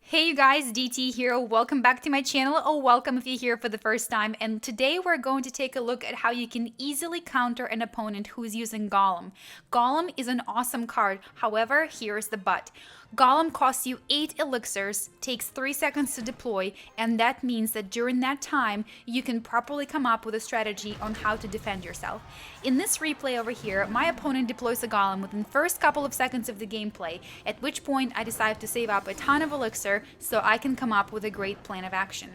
Hey you guys, DT here. Welcome back to my channel, or welcome if you're here for the first time. And today we're going to take a look at how you can easily counter an opponent who's using Golem. Golem is an awesome card. However, here's the but. Golem costs you 8 elixirs, takes 3 seconds to deploy, and that means that during that time, you can properly come up with a strategy on how to defend yourself. In this replay over here, my opponent deploys a Golem within the first couple of seconds of the gameplay, at which point I decide to save up a ton of elixir so I can come up with a great plan of action.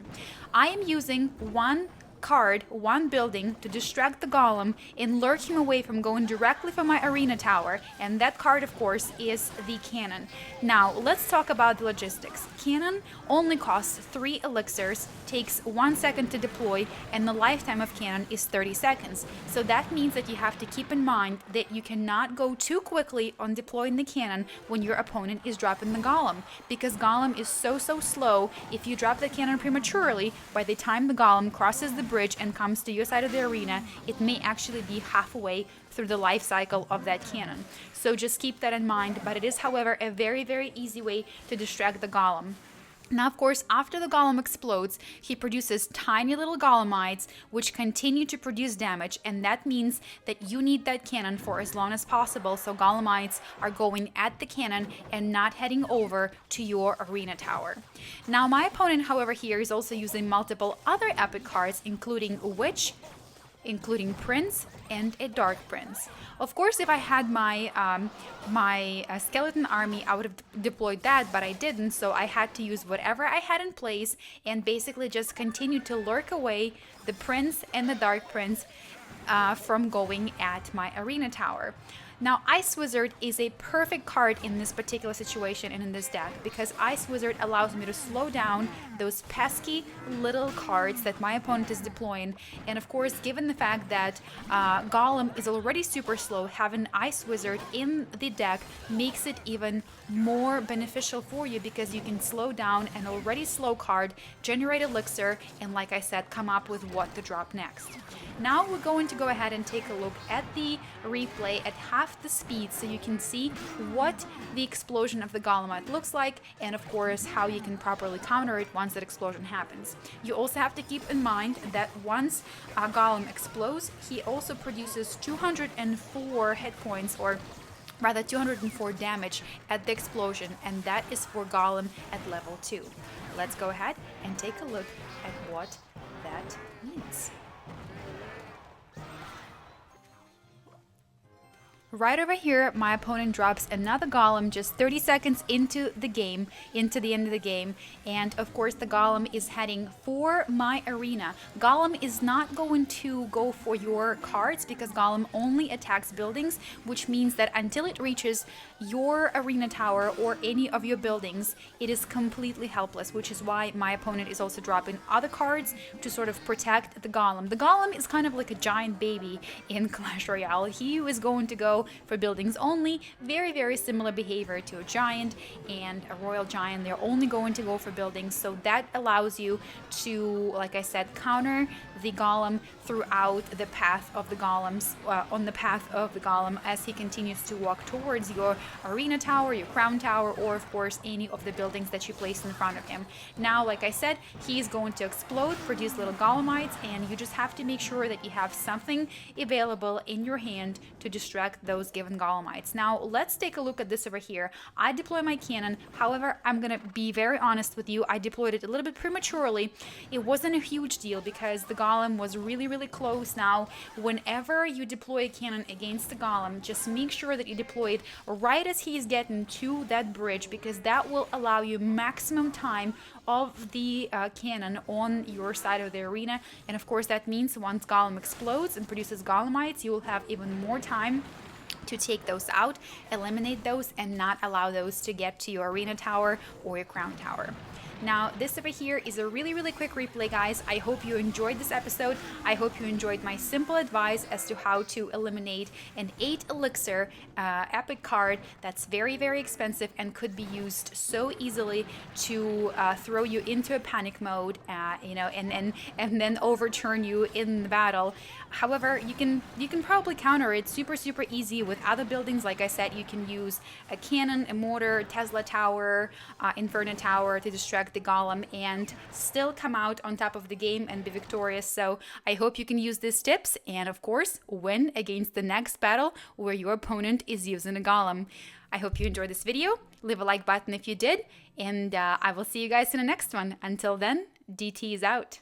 I am using one building to distract the Golem and lure him away from going directly for my arena tower, and that card of course is the cannon. Now let's talk about the logistics. Cannon only costs 3 elixirs, takes 1 second to deploy, and the lifetime of cannon is 30 seconds. So that means that you have to keep in mind that you cannot go too quickly on deploying the cannon when your opponent is dropping the Golem, because Golem is so slow. If you drop the cannon prematurely, by the time the Golem crosses the bridge and comes to your side of the arena, it may actually be halfway through the life cycle of that cannon. So just keep that in mind, but it is, however, a very easy way to distract the Golem. Now, of course, after the Golem explodes, he produces tiny little Golemites which continue to produce damage, and that means that you need that cannon for as long as possible, so Golemites are going at the cannon and not heading over to your arena tower. Now, my opponent, however, here is also using multiple other epic cards, including Witch, including Prince, and a Dark Prince. Of course, if I had my skeleton army, I would have deployed that, but I didn't, so I had to use whatever I had in place and basically just continue to lurk away the Prince and the Dark Prince from going at my arena tower. Now, Ice Wizard is a perfect card in this particular situation and in this deck, because Ice Wizard allows me to slow down those pesky little cards that my opponent is deploying. And of course, given the fact that Golem is already super slow, having Ice Wizard in the deck makes it even more beneficial for you, because you can slow down an already slow card, generate elixir, and like I said, come up with what to drop next. Now we're going to go ahead and take a look at the replay at half the speed so you can see what the explosion of the Golemite looks like, and of course how you can properly counter it once that explosion happens. You also have to keep in mind that once a Golem explodes, he also produces 204 hit points, or rather 204 damage at the explosion, and that is for Golem at level 2. Let's go ahead and take a look at what that means. Right over here, my opponent drops another Golem just 30 seconds into the game, into the end of the game, and of course the Golem is heading for my arena. Golem is not going to go for your cards because Golem only attacks buildings, which means that until it reaches your arena tower or any of your buildings, it is completely helpless, which is why my opponent is also dropping other cards to sort of protect the Golem. The Golem is kind of like a giant baby in Clash Royale. He is going to go for buildings only, very similar behavior to a giant and a royal giant. They're only going to go for buildings, so that allows you to, like I said, counter the Golem throughout the path of the Golems, on the path of the Golem as he continues to walk towards your arena tower, your crown tower, or of course any of the buildings that you place in front of him. Now, like I said, he is going to explode, produce little Golemites, and you just have to make sure that you have something available in your hand to distract those given Golemites. Now, let's take a look at this over here. I deploy my cannon. However, I'm gonna be very honest with you, I deployed it a little bit prematurely. It wasn't a huge deal because the Golem was really close. Now, whenever you deploy a cannon against the Golem, just make sure that you deploy it right as he's getting to that bridge, because that will allow you maximum time of the cannon on your side of the arena. And of course, that means once Golem explodes and produces Golemites, you will have even more time to take those out, eliminate those, and not allow those to get to your arena tower or your crown tower. Now, this over here is a really quick replay, guys. I hope you enjoyed this episode. I hope you enjoyed my simple advice as to how to eliminate an 8 elixir epic card that's very expensive and could be used so easily to throw you into a panic mode, you know, and then overturn you in the battle. However, you can probably counter it super easy with other buildings. Like I said, you can use a cannon, a mortar, Tesla tower, Inferno tower to distract the golem and still come out on top of the game and be victorious. So I hope you can use these tips and, of course, win against the next battle where your opponent is using a golem. I hope you enjoyed this video. Leave a like button if you did, and I will see you guys in the next one. Until then, DT is out.